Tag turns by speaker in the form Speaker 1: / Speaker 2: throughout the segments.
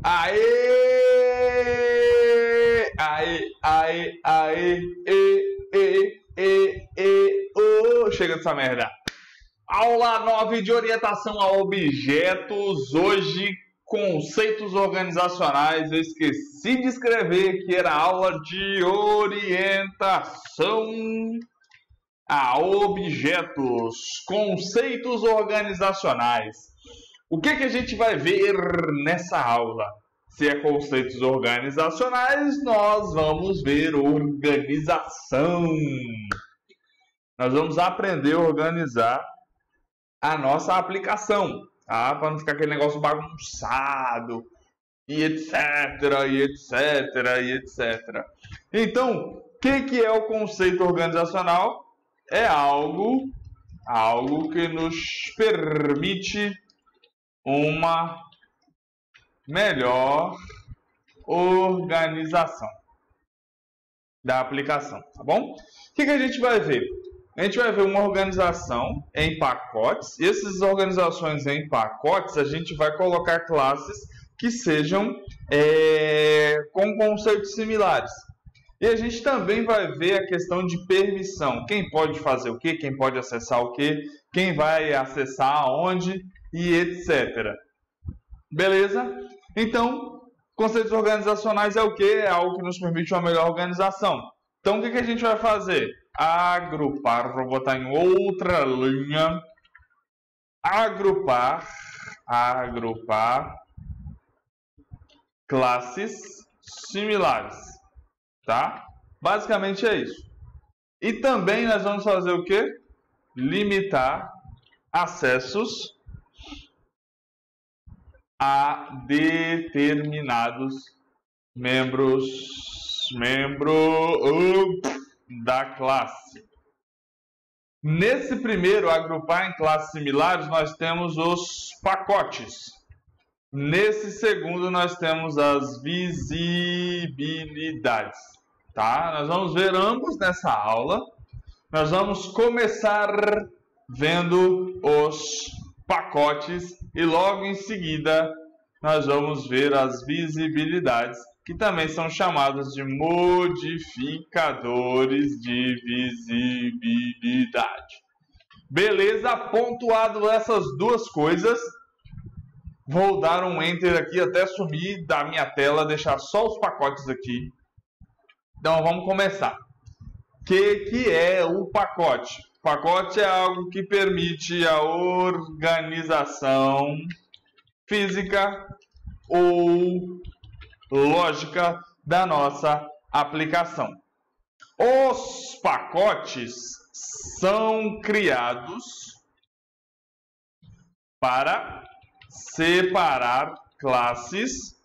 Speaker 1: Aê! Aê, aê, aê, chega dessa merda. Aula 9 de orientação a objetos. Hoje, conceitos organizacionais. Eu esqueci de escrever que era aula de orientação a objetos. Conceitos organizacionais. O que a gente vai ver nessa aula? Se é conceitos organizacionais, nós vamos ver organização. Nós vamos aprender a organizar a nossa aplicação, tá? Para não ficar aquele negócio bagunçado, e etc, e etc, e etc. Então, o que é o conceito organizacional? É algo que nos permite uma melhor organização da aplicação, tá bom? O que a gente vai ver? A gente vai ver uma organização em pacotes, e essas organizações em pacotes a gente vai colocar classes que sejam com conceitos similares. E a gente também vai ver a questão de permissão, quem pode fazer o quê, quem pode acessar o quê, quem vai acessar aonde e etc. Beleza? Então, conceitos organizacionais é o quê? É algo que nos permite uma melhor organização. Então, o que a gente vai fazer? Agrupar, vou botar em outra linha. Agrupar classes similares, tá? Basicamente é isso. E também nós vamos fazer o quê? Limitar acessos a determinados membros da classe. Nesse primeiro, agrupar em classes similares, nós temos os pacotes. Nesse segundo, nós temos as visibilidades, tá? Nós vamos ver ambos nessa aula. Nós vamos começar vendo os pacotes e logo em seguida nós vamos ver as visibilidades, que também são chamados de modificadores de visibilidade. Beleza? Pontuado essas duas coisas, vou dar um Enter aqui até sumir da minha tela, deixar só os pacotes aqui. Então vamos começar. O que é o pacote? O pacote é algo que permite a organização física ou lógica da nossa aplicação. Os pacotes são criados para separar classes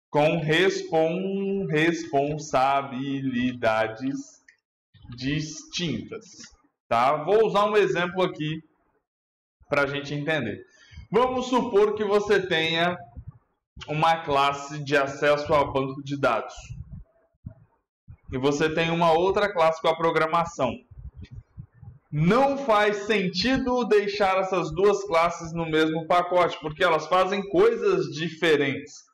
Speaker 1: com responsabilidades distintas. Tá? Vou usar um exemplo aqui para a gente entender. Vamos supor que você tenha uma classe de acesso ao banco de dados. E você tem uma outra classe com a programação. Não faz sentido deixar essas duas classes no mesmo pacote, porque elas fazem coisas diferentes.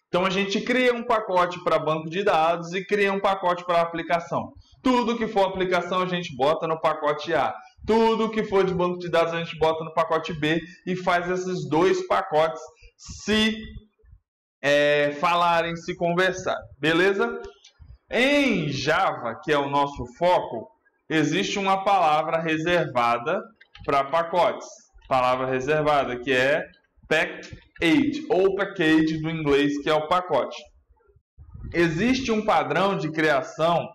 Speaker 1: Então a gente cria um pacote para banco de dados e cria um pacote para aplicação. Tudo que for aplicação a gente bota no pacote A. Tudo que for de banco de dados a gente bota no pacote B e faz esses dois pacotes se falarem, se conversar. Beleza? Em Java, que é o nosso foco, existe uma palavra reservada para pacotes. Palavra reservada que é package, ou package do inglês, que é o pacote. Existe um padrão de criação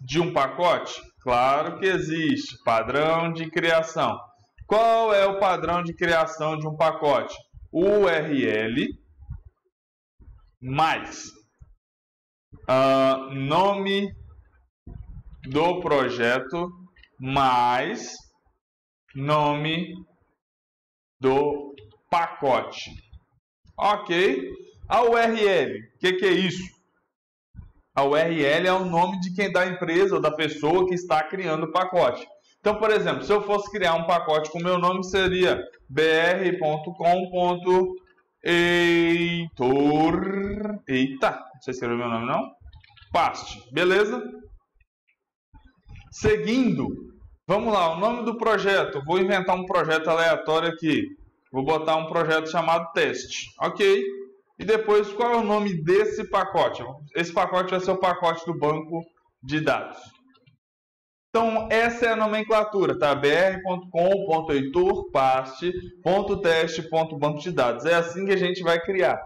Speaker 1: de um pacote? Claro que existe. Padrão de criação. Qual é o padrão de criação de um pacote? URL mais nome do projeto mais nome do pacote. Ok? A URL, o que é isso? A URL é o nome de quem da empresa ou da pessoa que está criando o pacote. Então, por exemplo, se eu fosse criar um pacote com meu nome, seria br.com.heitor Eita, você escreveu meu nome não? Paste, beleza? Seguindo, vamos lá, o nome do projeto. Vou inventar um projeto aleatório aqui. Vou botar um projeto chamado teste, ok? E depois, qual é o nome desse pacote? Esse pacote vai ser o pacote do banco de dados. Então, essa é a nomenclatura, tá? br.com.heitor.paste.teste.banco de dados. É assim que a gente vai criar.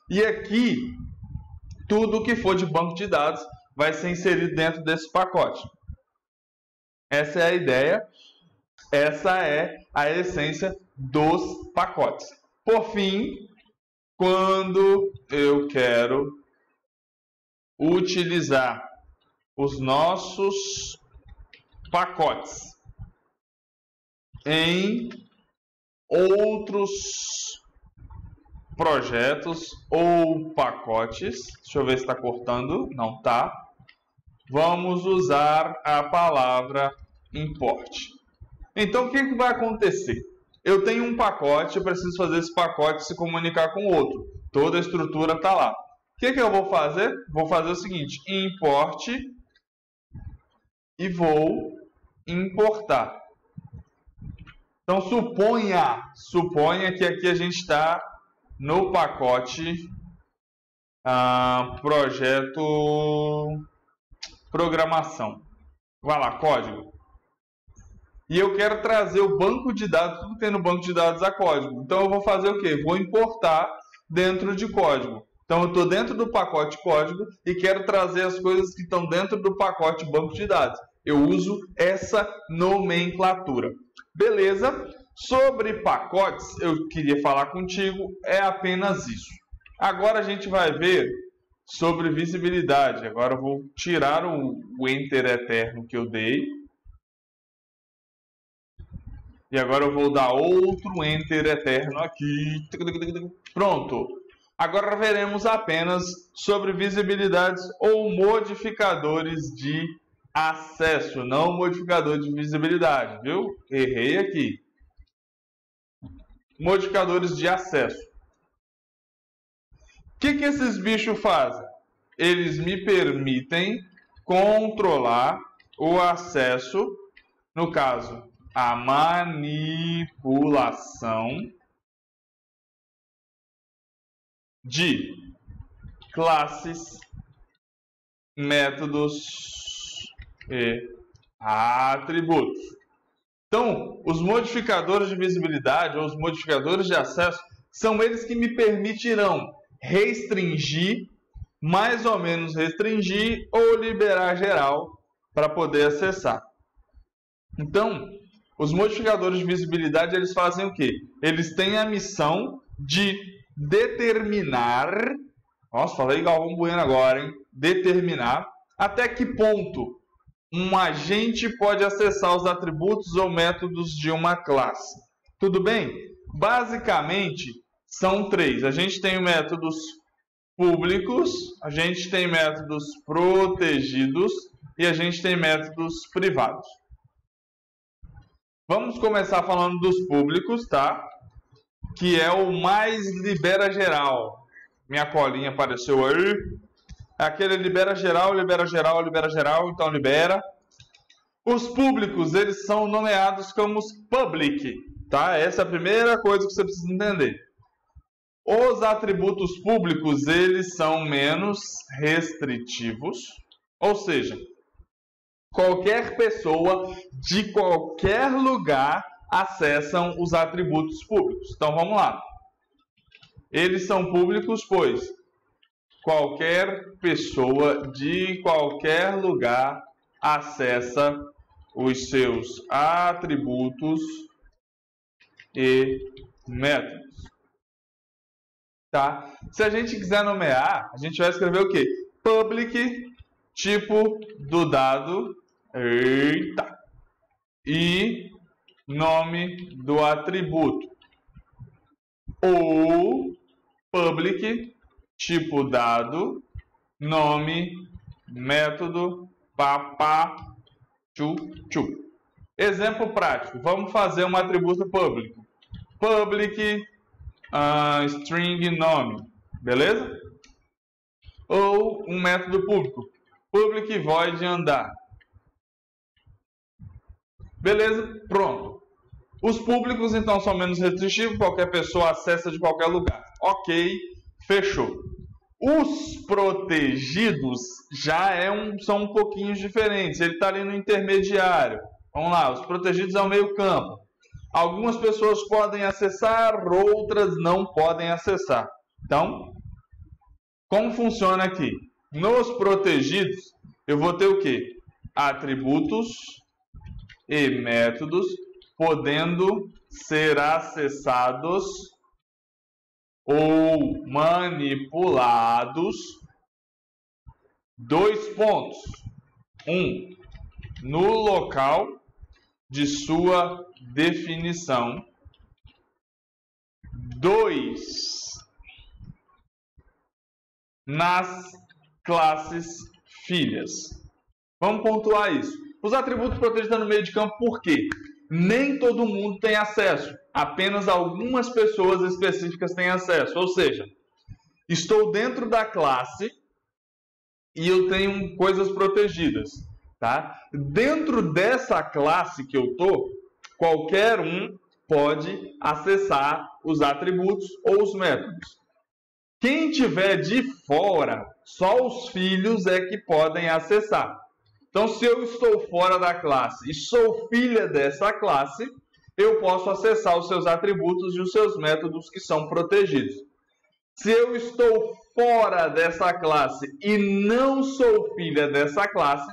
Speaker 1: E aqui, tudo que for de banco de dados vai ser inserido dentro desse pacote. Essa é a ideia, essa é a essência dos pacotes. Por fim, quando eu quero utilizar os nossos pacotes em outros projetos ou pacotes, deixa eu ver se está cortando, não está. Vamos usar a palavra import. Então, o que vai acontecer? Eu tenho um pacote, eu preciso fazer esse pacote se comunicar com o outro. Toda a estrutura está lá. O que eu vou fazer? Vou fazer o seguinte, import e vou importar. Então, suponha que aqui a gente está no pacote projeto programação. Vai lá, código. E eu quero trazer o banco de dados, tudo que tem no banco de dados a código. Então eu vou fazer o quê? Vou importar dentro de código. Então eu estou dentro do pacote código e quero trazer as coisas que estão dentro do pacote banco de dados. Eu uso essa nomenclatura. Beleza? Sobre pacotes, eu queria falar contigo, é apenas isso. Agora a gente vai ver sobre visibilidade. Agora eu vou tirar o Enter eterno que eu dei. E agora eu vou dar outro Enter eterno aqui. Pronto. Agora veremos apenas sobre visibilidades ou modificadores de acesso, não modificador de visibilidade, viu? Errei aqui. Modificadores de acesso. O que esses bichos fazem? Eles me permitem controlar o acesso, no caso, a manipulação de classes, métodos e atributos. Então, os modificadores de visibilidade ou os modificadores de acesso são eles que me permitirão restringir, mais ou menos restringir ou liberar geral para poder acessar. Então, os modificadores de visibilidade, eles fazem o quê? Eles têm a missão de determinar, nossa, falei Galvão Bueno agora, hein? Determinar até que ponto um agente pode acessar os atributos ou métodos de uma classe. Tudo bem? Basicamente, são três. A gente tem métodos públicos, a gente tem métodos protegidos e a gente tem métodos privados. Vamos começar falando dos públicos, tá? Que é o mais libera geral. Minha colinha apareceu aí. Aquele libera geral, libera geral, libera geral, então libera. Os públicos, eles são nomeados como public, tá? Essa é a primeira coisa que você precisa entender. Os atributos públicos, eles são menos restritivos, ou seja, qualquer pessoa de qualquer lugar acessam os atributos públicos. Então vamos lá. Eles são públicos, pois qualquer pessoa de qualquer lugar acessa os seus atributos e métodos. Tá? Se a gente quiser nomear, a gente vai escrever o quê? Public, tipo do dado, eita, e nome do atributo. Ou public, tipo dado, nome, método, papá, tchu. Exemplo prático. Vamos fazer um atributo público. Public, string nome. Beleza? ou um método público. Public void andar. Beleza? Pronto. Os públicos, então, são menos restritivos, qualquer pessoa acessa de qualquer lugar. Ok, fechou. Os protegidos já são um pouquinho diferentes. Ele está ali no intermediário. Vamos lá, os protegidos é o meio campo. Algumas pessoas podem acessar, outras não podem acessar. Então, como funciona aqui? Nos protegidos, eu vou ter o quê? Atributos e métodos podendo ser acessados ou manipulados. 2 pontos. 1. No local de sua definição. 2. Nas classes filhas. Vamos pontuar isso. Os atributos protegidos estão no meio de campo por quê? Nem todo mundo tem acesso. Apenas algumas pessoas específicas têm acesso. Ou seja, estou dentro da classe e eu tenho coisas protegidas. Tá? Dentro dessa classe que eu estou, qualquer um pode acessar os atributos ou os métodos. Quem tiver de fora, só os filhos é que podem acessar. Então, se eu estou fora da classe e sou filha dessa classe, eu posso acessar os seus atributos e os seus métodos que são protegidos. Se eu estou fora dessa classe e não sou filha dessa classe,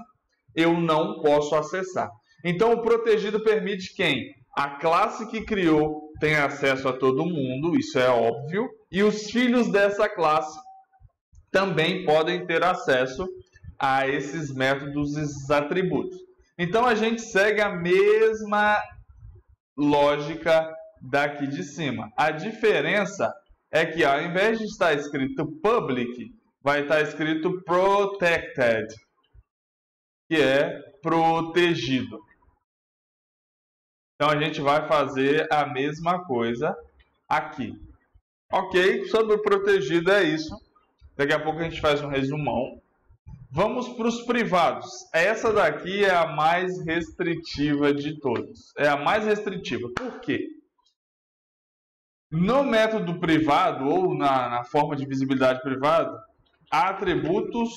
Speaker 1: eu não posso acessar. Então, o protegido permite quem? A classe que criou tem acesso a todo mundo, isso é óbvio, e os filhos dessa classe também podem ter acesso a esses métodos e esses atributos. Então, a gente segue a mesma lógica daqui de cima. A diferença é que ao invés de estar escrito public, vai estar escrito protected, que é protegido. Então a gente vai fazer a mesma coisa aqui. Ok, sobre o protegido é isso. Daqui a pouco a gente faz um resumão. Vamos para os privados. Essa daqui é a mais restritiva de todas. É a mais restritiva. Por quê? No método privado, ou na forma de visibilidade privada, atributos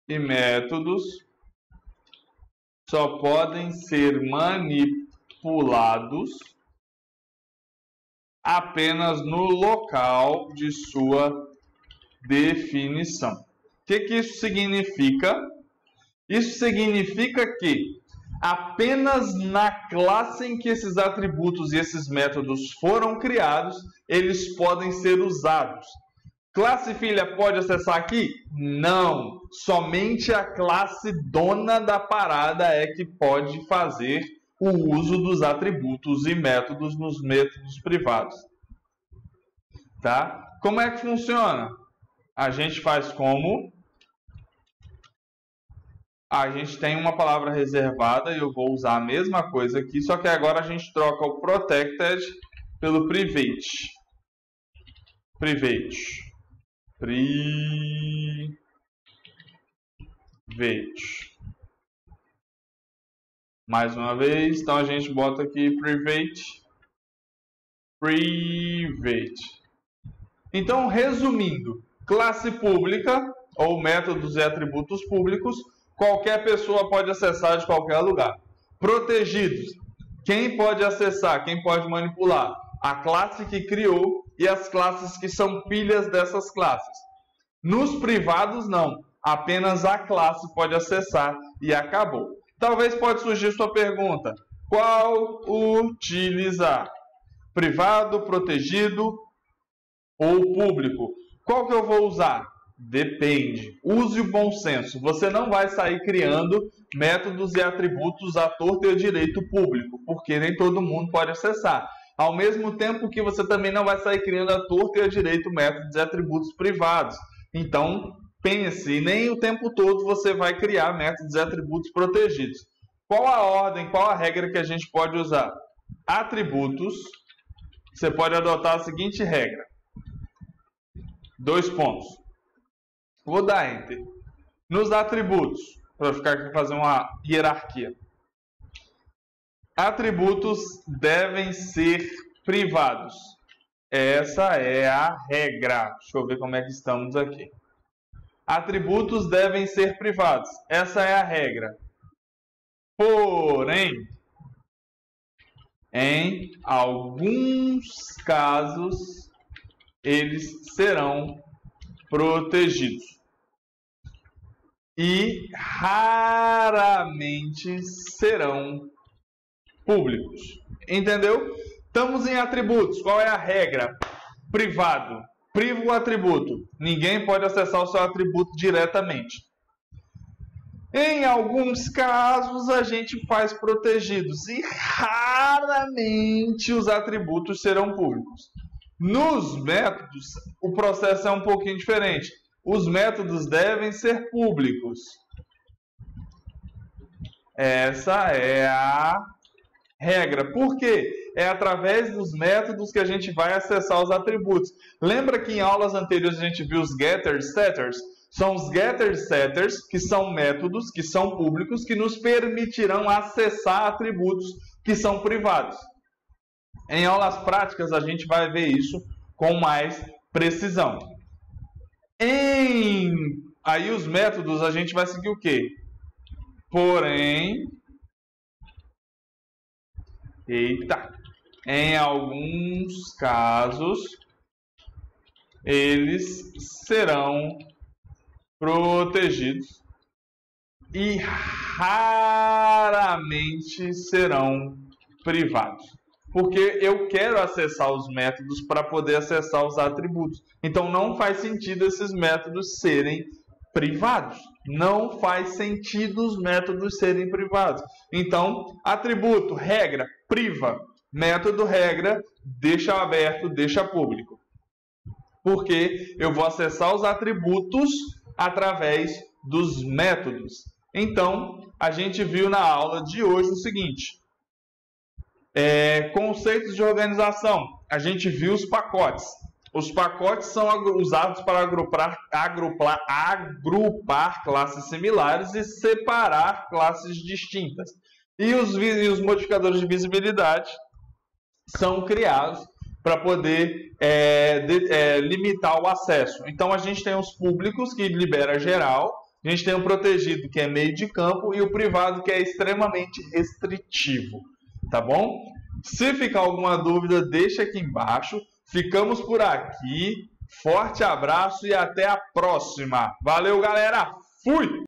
Speaker 1: e métodos só podem ser manipulados apenas no local de sua definição. O que isso significa? Isso significa que apenas na classe em que esses atributos e esses métodos foram criados, eles podem ser usados. Classe filha pode acessar aqui? Não. Somente a classe dona da parada é que pode fazer o uso dos atributos e métodos nos métodos privados. Tá? Como é que funciona? A gente faz como? A gente tem uma palavra reservada e eu vou usar a mesma coisa aqui, só que agora a gente troca o protected pelo private. Private. Mais uma vez, então a gente bota aqui private. Então, resumindo, classe pública ou métodos e atributos públicos, qualquer pessoa pode acessar de qualquer lugar. Protegidos, quem pode acessar, quem pode manipular? A classe que criou e as classes que são filhas dessas classes. Nos privados, não. Apenas a classe pode acessar e acabou. Talvez pode surgir sua pergunta. Qual utilizar? Privado, protegido ou público? Qual que eu vou usar? Depende. Use o bom senso. Você não vai sair criando métodos e atributos à torta e à direito público, porque nem todo mundo pode acessar. Ao mesmo tempo que você também não vai sair criando à torta e à direito métodos e atributos privados. Então, pense, nem o tempo todo você vai criar métodos e atributos protegidos. Qual a ordem, qual a regra que a gente pode usar? Atributos, você pode adotar a seguinte regra. 2 pontos. Vou dar Enter. Nos atributos, para ficar aqui fazer uma hierarquia. Atributos devem ser privados. Essa é a regra. Deixa eu ver como é que estamos aqui. Atributos devem ser privados. Essa é a regra. Porém, em alguns casos, eles serão protegidos. E raramente serão públicos. Entendeu? Estamos em atributos. Qual é a regra? Privado. Priva o atributo. Ninguém pode acessar o seu atributo diretamente. Em alguns casos, a gente faz protegidos. E raramente os atributos serão públicos. Nos métodos, o processo é um pouquinho diferente. Os métodos devem ser públicos. Essa é a regra. Por quê? É através dos métodos que a gente vai acessar os atributos. Lembra que em aulas anteriores a gente viu os getters, setters? São os getters, setters, que são métodos, que são públicos, que nos permitirão acessar atributos que são privados. Em aulas práticas a gente vai ver isso com mais precisão. Aí os métodos a gente vai seguir o quê? Porém, em alguns casos, eles serão protegidos e raramente serão privados. Porque eu quero acessar os métodos para poder acessar os atributos. Então não faz sentido esses métodos serem privados. Não faz sentido os métodos serem privados. Então, atributo, regra, priva. Método, regra, deixa aberto, deixa público. Porque eu vou acessar os atributos através dos métodos. Então, a gente viu na aula de hoje o seguinte. Conceitos de organização. A gente viu os pacotes. Os pacotes são usados para agrupar classes similares e separar classes distintas. E os modificadores de visibilidade são criados para poder limitar o acesso. Então, a gente tem os públicos, que libera geral. A gente tem o protegido, que é meio de campo. E o privado, que é extremamente restritivo. Tá bom? Se ficar alguma dúvida, deixa aqui embaixo. Ficamos por aqui. Forte abraço e até a próxima. Valeu, galera. Fui!